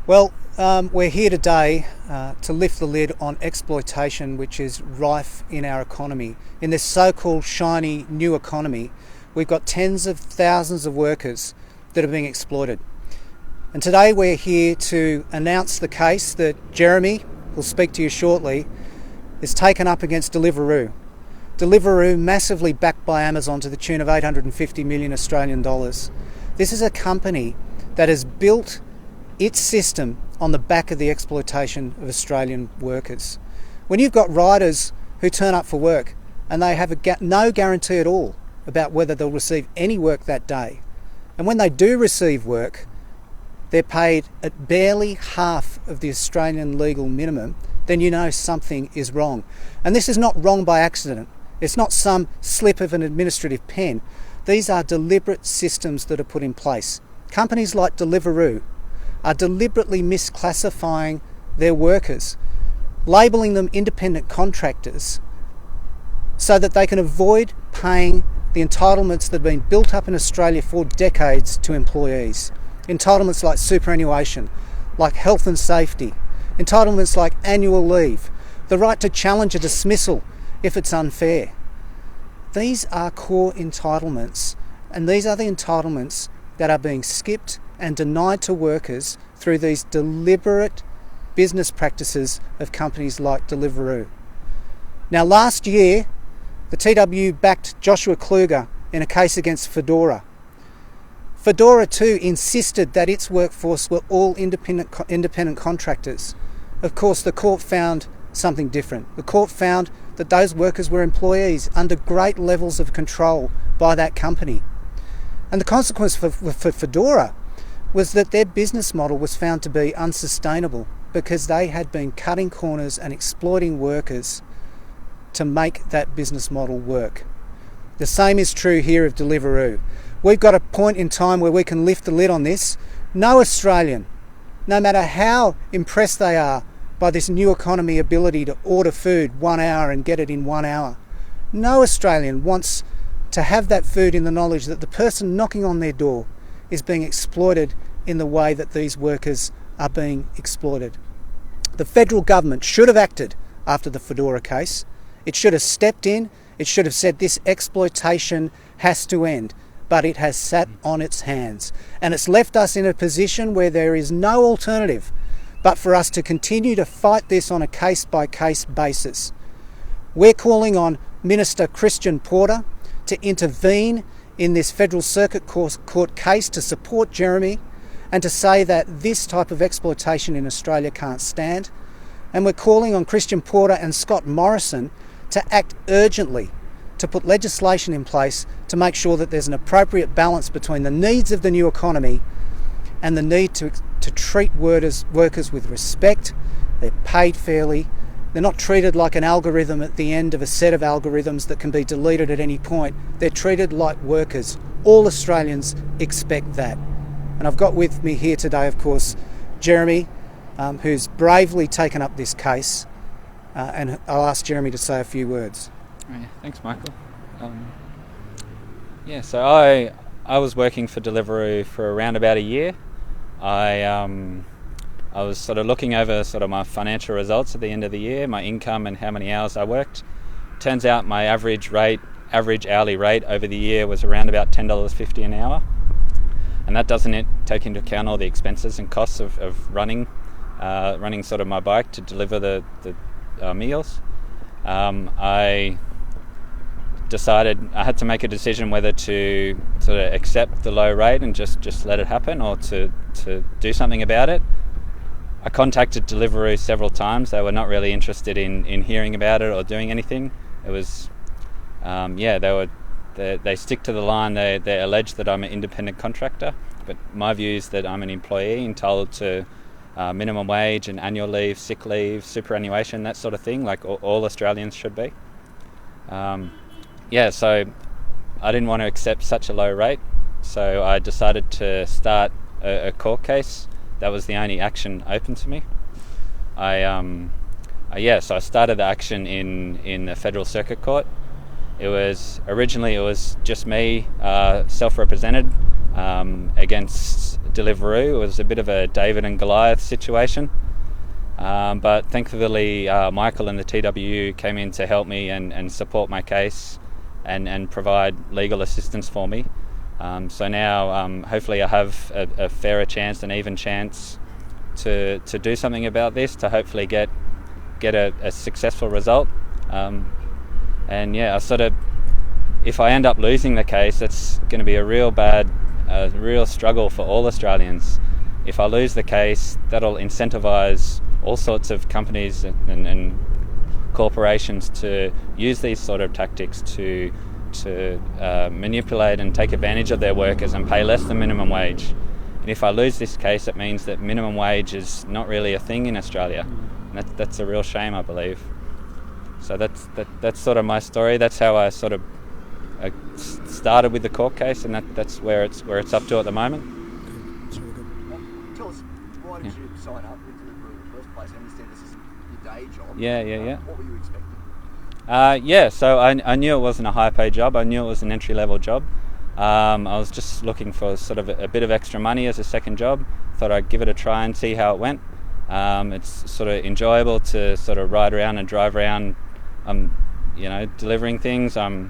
Well, we're here today to lift the lid on exploitation which is rife in our economy. In this so-called shiny new economy, we've got tens of thousands of workers that are being exploited. And today we're here to announce the case that Jeremy, who'll speak to you shortly, is taken up against Deliveroo. Deliveroo, massively backed by Amazon to the tune of 850 million Australian dollars. This is a company that has built its system on the back of the exploitation of Australian workers. When you've got riders who turn up for work and they have no guarantee at all about whether they'll receive any work that day, and when they do receive work, they're paid at barely half of the Australian legal minimum, then you know something is wrong. And this is not wrong by accident. It's not some slip of an administrative pen. These are deliberate systems that are put in place. Companies like Deliveroo are deliberately misclassifying their workers, labelling them independent contractors so that they can avoid paying the entitlements that have been built up in Australia for decades to employees. Entitlements like superannuation, like health and safety, entitlements like annual leave, the right to challenge a dismissal if it's unfair. These are core entitlements, and these are the entitlements that are being skipped and denied to workers through these deliberate business practices of companies like Deliveroo. Now, last year, the TWU backed Joshua Kluger in a case against Fedora. Fedora too insisted that its workforce were all independent contractors. Of course, the court found something different. The court found that those workers were employees under great levels of control by that company. And the consequence for Fedora was that their business model was found to be unsustainable because they had been cutting corners and exploiting workers to make that business model work. The same is true here of Deliveroo. We've got a point in time where we can lift the lid on this. No Australian, no matter how impressed they are by this new economy ability to order food 1 hour and get it in 1 hour, no Australian wants to have that food in the knowledge that the person knocking on their door is being exploited in the way that these workers are being exploited. The federal government should have acted after the Fedora case. It should have stepped in. It should have said this exploitation has to end. But it has sat on its hands. And it's left us in a position where there is no alternative but for us to continue to fight this on a case-by-case basis. We're calling on Minister Christian Porter to intervene in this Federal Circuit Court case to support Jeremy and to say that this type of exploitation in Australia can't stand. And we're calling on Christian Porter and Scott Morrison to act urgently to put legislation in place to make sure that there's an appropriate balance between the needs of the new economy and the need to treat workers with respect. They're paid fairly. They're not treated like an algorithm at the end of a set of algorithms that can be deleted at any point. They're treated like workers. All Australians expect that. And I've got with me here today, of course, Jeremy, who's bravely taken up this case. And I'll ask Jeremy to say a few words. Yeah, thanks, Michael. So I was working for Deliveroo for around about a year. I was sort of looking over sort of my financial results at the end of the year, my income and how many hours I worked. Turns out my average hourly rate over the year was around about $10.50 an hour. And that doesn't take into account all the expenses and costs of running sort of my bike to deliver the meals. I decided I had to make a decision whether to sort of accept the low rate and just let it happen or to do something about it. I contacted Deliveroo several times. They were not really interested in hearing about it or doing anything. It was, they stick to the line. They allege that I'm an independent contractor, but my view is that I'm an employee entitled to minimum wage and annual leave, sick leave, superannuation, that sort of thing, like all Australians should be. So I didn't want to accept such a low rate, so I decided to start a court case. That was the only action open to me. So I started the action in the Federal Circuit Court. Originally it was just me, self-represented. against Deliveroo. It was a bit of a David and Goliath situation. But thankfully, Michael and the TWU came in to help me and support my case and provide legal assistance for me. So now, hopefully, I have a fairer chance, an even chance to do something about this, to hopefully get a successful result. And yeah, if I end up losing the case, it's going to be a real struggle for all Australians. If I lose the case, that'll incentivise all sorts of companies and corporations to use these sort of tactics to manipulate and take advantage of their workers and pay less than minimum wage. And if I lose this case, it means that minimum wage is not really a thing in Australia. And that's a real shame, I believe. So that's sort of my story. That's how I sort of started with the court case, and that's where it's up to at the moment. That's really good. Tell us, why did you sign up with Deliveroo in the first place? I understand this is your day job. Yeah. What were you expecting? So I knew it wasn't a high-paid job. I knew it was an entry-level job. I was just looking for sort of a bit of extra money as a second job. Thought I'd give it a try and see how it went. It's sort of enjoyable to sort of ride around and drive around, delivering things. I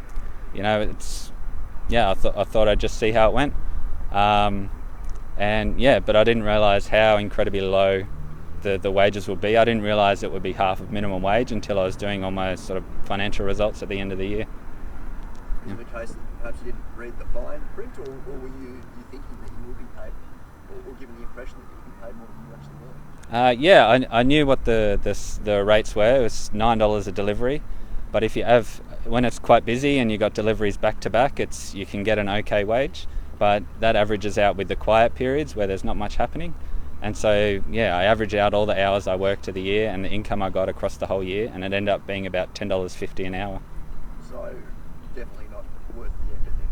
thought I'd just see how it went. But I didn't realise how incredibly low the wages would be. I didn't realise it would be half of minimum wage until I was doing all my sort of financial results at the end of the year. Is it the case that perhaps you didn't read the fine print, or were you thinking that you would be paid, or given the impression that you would be paid more than you actually were? I knew what the rates were. It was $9 a delivery, but if you have, when it's quite busy and you got deliveries back to back, you can get an okay wage, but that averages out with the quiet periods where there's not much happening. And so, I average out all the hours I worked of the year and the income I got across the whole year, and it ended up being about $10.50 an hour. So, definitely not worth the effort then?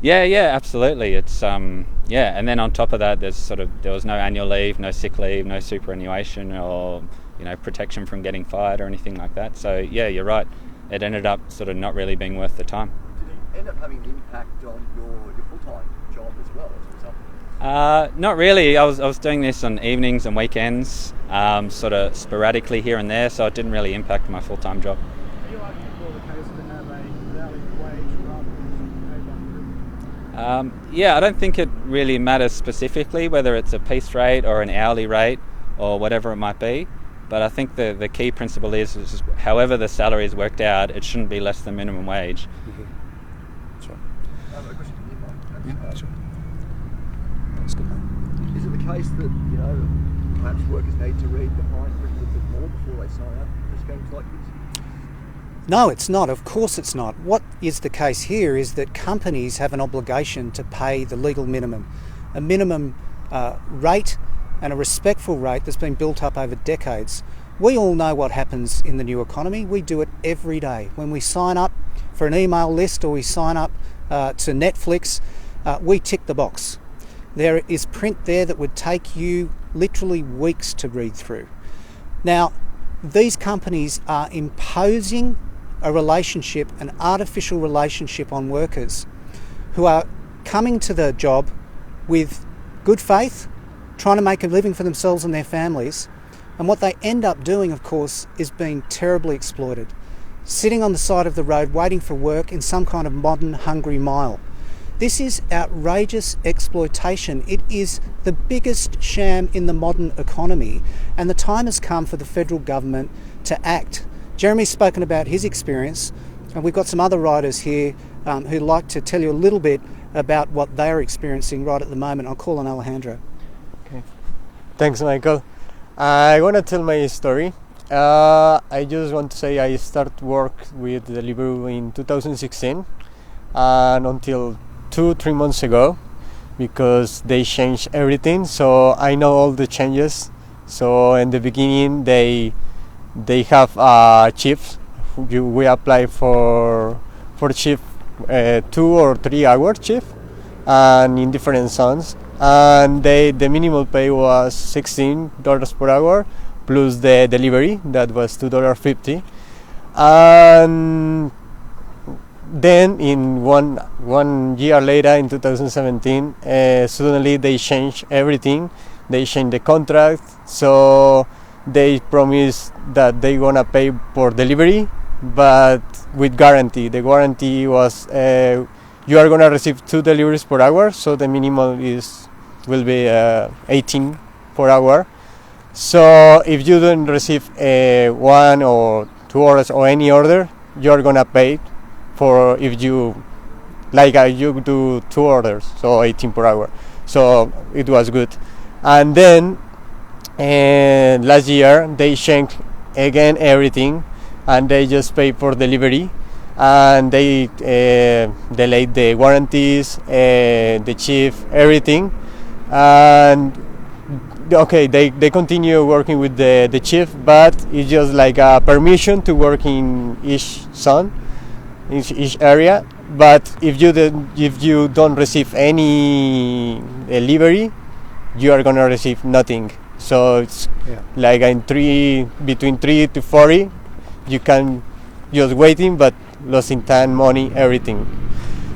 Yeah, absolutely. It's and then on top of that, there was no annual leave, no sick leave, no superannuation, or protection from getting fired or anything like that. So yeah, you're right. It ended up sort of not really being worth the time. Did it end up having an impact on your full-time job as well as a result? Not really. I was doing this on evenings and weekends, sort of sporadically here and there, so it didn't really impact my full-time job. Are you arguing for the case to have a hourly wage rather than paid by? I don't think it really matters specifically whether it's a piece rate or an hourly rate or whatever it might be. But I think the key principle is however the salary is worked out, it shouldn't be less than minimum wage. Mm-hmm. That's right. A question for you, Mike. Yeah, that's right. That's good, mate. Is it the case that, perhaps workers need to read the fine print a little bit more before they sign up for schemes like this? No, it's not. Of course it's not. What is the case here is that companies have an obligation to pay the legal minimum, a minimum rate and a respectful rate that's been built up over decades. We all know what happens in the new economy. We do it every day. When we sign up for an email list or we sign up to Netflix, we tick the box. There is print there that would take you literally weeks to read through. Now, these companies are imposing a relationship, an artificial relationship on workers who are coming to the job with good faith, trying to make a living for themselves and their families. And what they end up doing, of course, is being terribly exploited. Sitting on the side of the road waiting for work in some kind of modern hungry mile. This is outrageous exploitation. It is the biggest sham in the modern economy, and the time has come for the federal government to act. Jeremy's spoken about his experience, and we've got some other writers here who'd like to tell you a little bit about what they're experiencing right at the moment. I'll call on Alejandro. Okay. Thanks, Michael. I want to tell my story. I just want to say I started work with Deliveroo in 2016 and until 2-3 months ago, because they changed everything, so I know all the changes. So in the beginning they have shifts. We apply for shift 2 or 3 hour shift and in different zones, and the minimum pay was $16 per hour plus the delivery that was $2.50, and then in one year later, in 2017, suddenly they changed everything. They changed the contract, so they promised that they gonna pay for delivery, but with guarantee. The guarantee was you are gonna receive 2 deliveries per hour, so the minimum will be 18 per hour. So if you don't receive 1 or 2 orders or any order, you're gonna pay for if you you do 2 orders, so 18 per hour. So it was good. And then last year they changed again everything, and they just pay for delivery, and they delayed the warranties, the chip, everything. And okay, they continue working with the chip, but it's just like a permission to work in each zone, each area. But if you don't receive any delivery, you are gonna receive nothing. So it's like between 3 to 40, you can just waiting, but losing time, money, everything.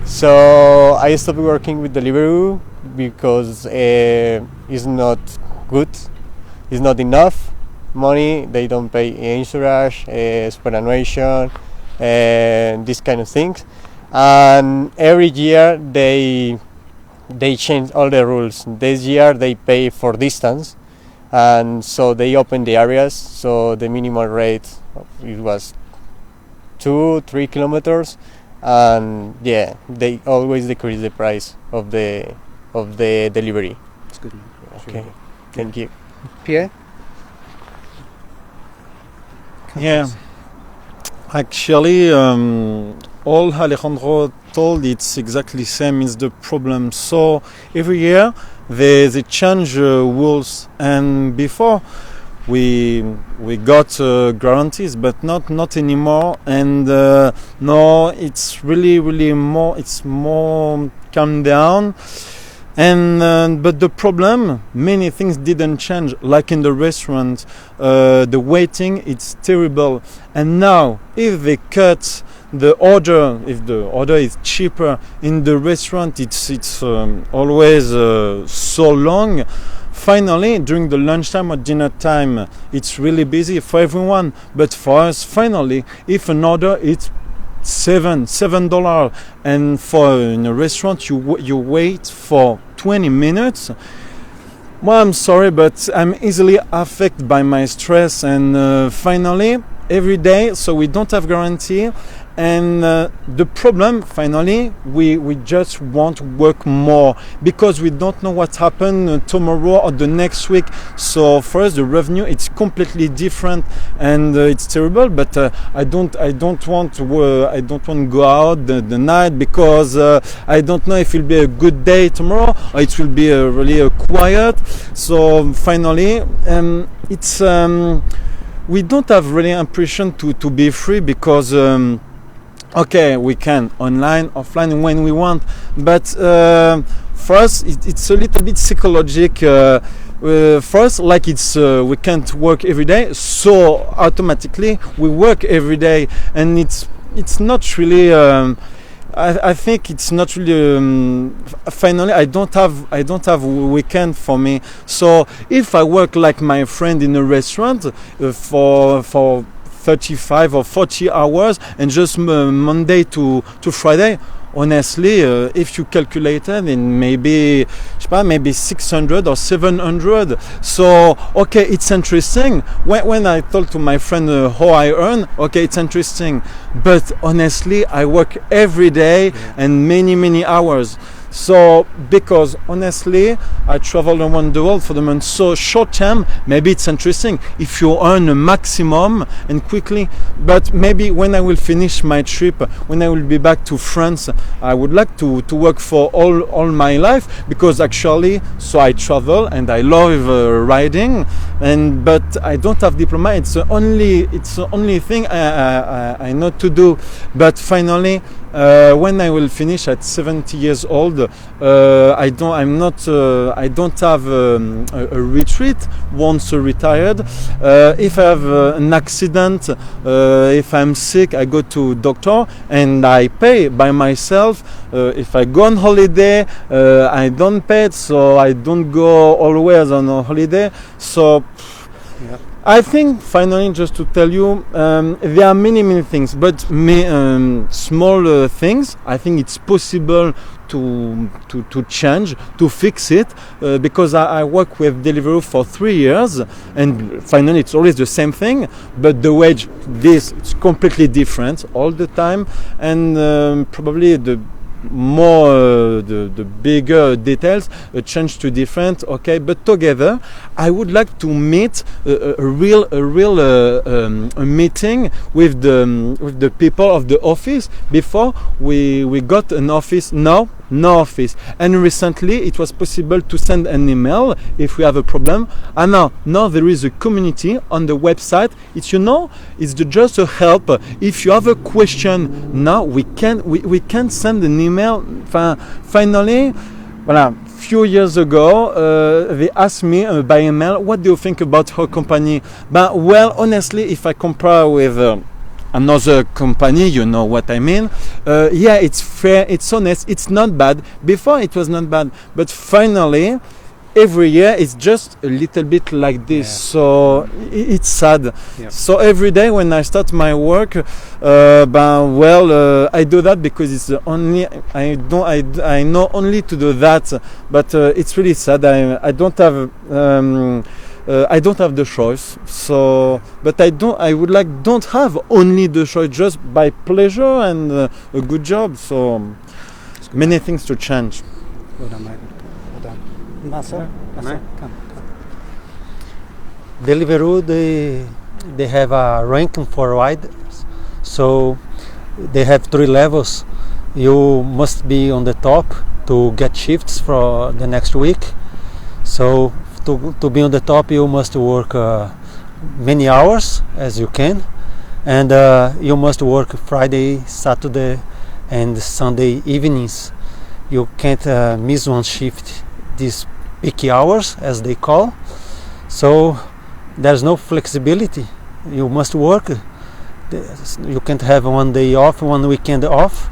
So I stopped working with Deliveroo because it's not good. It's not enough money. They don't pay insurance, superannuation, and these kind of things. And every year they change all the rules. This year they pay for distance, and so they open the areas. So the minimum rate it was 2-3 kilometers, and they always decrease the price of the delivery. That's good. Okay, thank you. Pierre? Yeah, actually, all Alejandro told, it's exactly same is the problem. So every year they change rules, and before we got guarantees, but not anymore. And no, it's really more calm down. And but the problem, many things didn't change. Like in the restaurant, the waiting, it's terrible. And now, if they cut the order, if the order is cheaper in the restaurant, it's always so long. Finally, during the lunchtime or dinner time, it's really busy for everyone. But for us, finally, if an order is $7, and for in a restaurant you wait for 20 minutes. Well, I'm sorry, but I'm easily affected by my stress, and finally every day, so we don't have guarantee. And the problem, finally, we just want to work more because we don't know what happened tomorrow or the next week. So for us, the revenue it's completely different, and it's terrible. But I don't want to go out the night because I don't know if it'll be a good day tomorrow or it will be really quiet. So finally, it's we don't have really impression to be free because. Okay, we can online, offline when we want, but for us it's a little bit psychological. For us, like it's we can't work every day, so automatically we work every day, and it's not really. I think it's not really. Finally, I don't have weekend for me. So if I work like my friend in a restaurant for 35 or 40 hours and just Monday to Friday, honestly, if you calculate it, then maybe 600 or 700. So okay, it's interesting. When I told to my friend how I earn, okay, it's interesting. But honestly, I work every day and many hours. So because honestly I travel around the world for the month, so short term maybe it's interesting if you earn a maximum and quickly, but maybe when I will finish my trip, when I will be back to France, I would like to work for all my life, because actually so I travel and I love riding, but I don't have diploma. It's the only thing I know to do. But finally When I will finish at 70 years old, I don't have a retreat once retired. If I have an accident, if I'm sick, I go to doctor and I pay by myself. If I go on holiday, I don't pay it, so I don't go always on a holiday. So. Yeah. I think finally, just to tell you, there are many things, but small things. I think it's possible to change, to fix it, because I work with Deliveroo for 3 years, and finally it's always the same thing, but the wage, it's completely different all the time, and probably the bigger details change to different. Okay, but together I would like to meet a real meeting with the people of the office. Before we got an office, now no office, and recently it was possible to send an email if we have a problem, and now there is a community on the website. It's just a help. If you have a question, now we can send an email. Finally, voilà. Few years ago, they asked me by email, what do you think about our company? But well, honestly, if I compare with another company, you know what I mean. Yeah, it's fair, it's honest, it's not bad. Before it was not bad, but finally, every year it's just a little bit like this. Yeah. So it's sad. Yeah. So every day when I start my work, I do that because it's the only I know only to do that. But it's really sad. I don't have. I don't have the choice, so but I would don't have only the choice, just by pleasure and a good job. So many things to change. Well done, mate. Well done, Marcel. Come. Deliveroo, they have a ranking for riders, so they have 3 levels. You must be on the top to get shifts for the next week. So to be on the top, you must work many hours as you can, and you must work Friday, Saturday, and Sunday evenings. You can't miss one shift, these peak hours as they call. So there's no flexibility. You must work. You can't have one day off, one weekend off.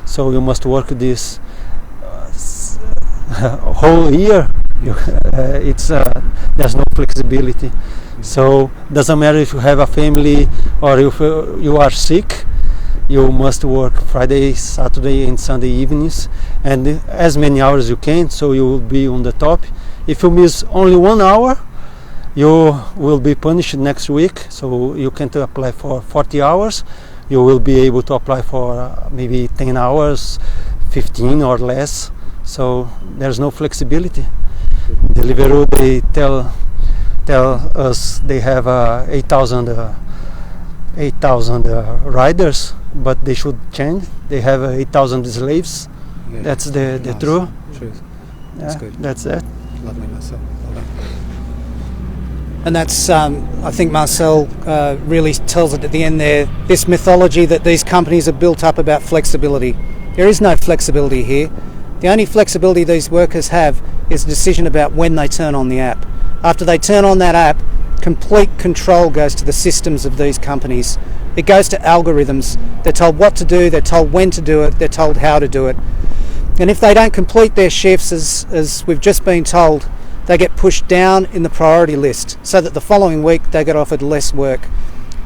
So you must work this whole year. There's no flexibility. So doesn't matter if you have a family or if you are sick, you must work Friday, Saturday and Sunday evenings, and as many hours as you can, so you will be on the top. If you miss only 1 hour, you will be punished next week, so you can't apply for 40 hours. You will be able to apply for maybe 10 hours, 15 or less. So there's no flexibility. Deliveroo, they tell us they have 8,000 riders, but they should change. They have 8,000 slaves. Yeah, that's the nice. Truth. That's good. That's it. Lovely, Marcel. Well done. And that's, I think Marcel really tells it at the end there, this mythology that these companies are built up about flexibility. There is no flexibility here. The only flexibility these workers have is a decision about when they turn on the app. After they turn on that app, complete control goes to the systems of these companies. It goes to algorithms. They're told what to do, they're told when to do it, they're told how to do it. And if they don't complete their shifts, as we've just been told, they get pushed down in the priority list so that the following week they get offered less work.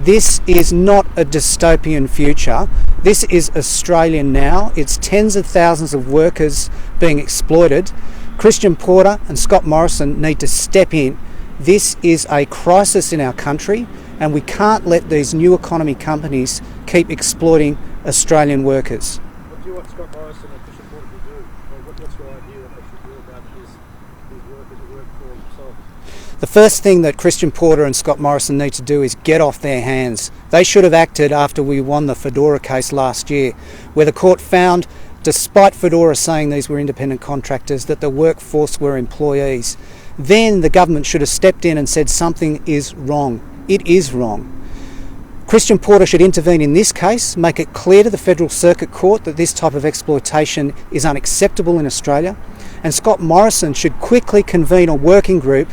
This is not a dystopian future. This is Australian now. It's tens of thousands of workers being exploited. Christian Porter and Scott Morrison need to step in. This is a crisis in our country, and we can't let these new economy companies keep exploiting Australian workers. What do you want Scott Morrison and Christian Porter to do? What's your idea that they should do about these workers that work for themselves? The first thing that Christian Porter and Scott Morrison need to do is get off their hands. They should have acted after we won the Fedora case last year, where the court found, despite Fedora saying these were independent contractors, that the workforce were employees. Then the government should have stepped in and said something is wrong. It is wrong. Christian Porter should intervene in this case, make it clear to the Federal Circuit Court that this type of exploitation is unacceptable in Australia, and Scott Morrison should quickly convene a working group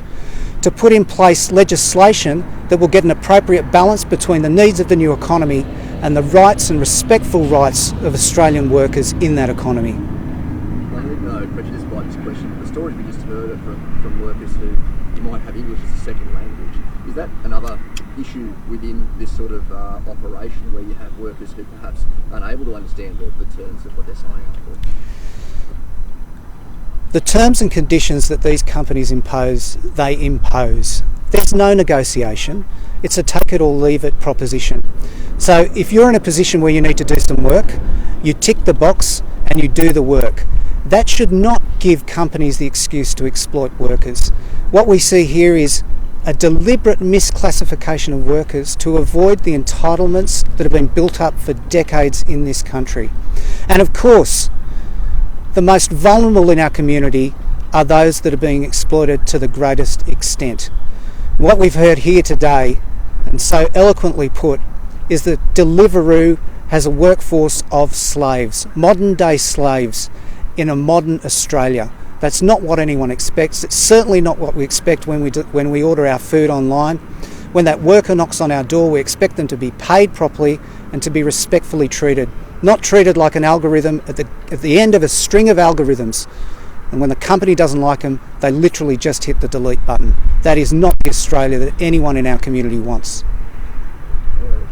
to put in place legislation that will get an appropriate balance between the needs of the new economy and the rights and respectful rights of Australian workers in that economy. I think no prejudice by this question. The stories we just heard are from workers who might have English as a second language. Is that another issue within this sort of operation where you have workers who perhaps aren't able to understand the terms of what they're signing up for? The terms and conditions that these companies impose, they impose. There's no negotiation. It's a take it or leave it proposition. So if you're in a position where you need to do some work, you tick the box and you do the work. That should not give companies the excuse to exploit workers. What we see here is a deliberate misclassification of workers to avoid the entitlements that have been built up for decades in this country. And of course, the most vulnerable in our community are those that are being exploited to the greatest extent. What we've heard here today, and so eloquently put, is that Deliveroo has a workforce of slaves, modern day slaves, in a modern Australia. That's not what anyone expects. It's certainly not what we expect when we order our food online. When that worker knocks on our door, we expect them to be paid properly and to be respectfully treated. Not treated like an algorithm at the end of a string of algorithms. And when the company doesn't like them, they literally just hit the delete button. That is not the Australia that anyone in our community wants.